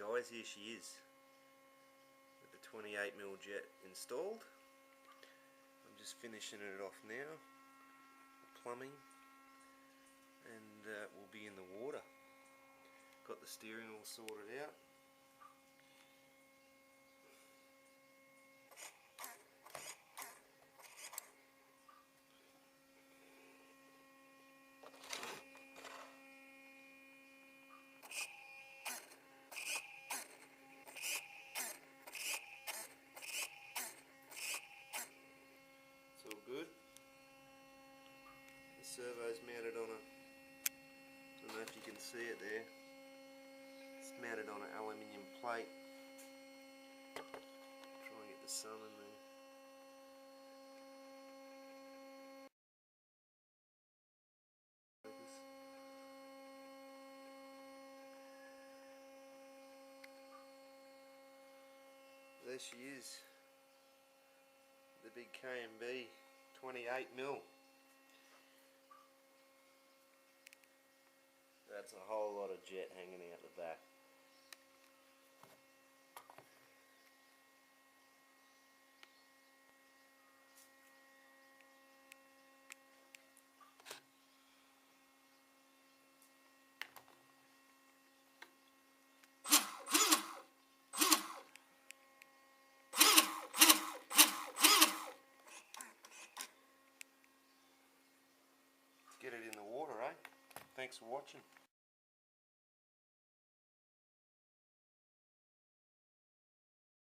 guys, here she is with the 28mm jet installed. I'm just finishing it off now, the plumbing, and we'll be in the water. Got the steering all sorted out. It's all good. The servo's mounted on a, I don't know if you can see it there, it's mounted on an aluminium plate. Try and get the sun in there. There she is, the big K&B 28mm. That's a whole lot of jet hanging out the back. Let's get it in the water, eh? Thanks for watching.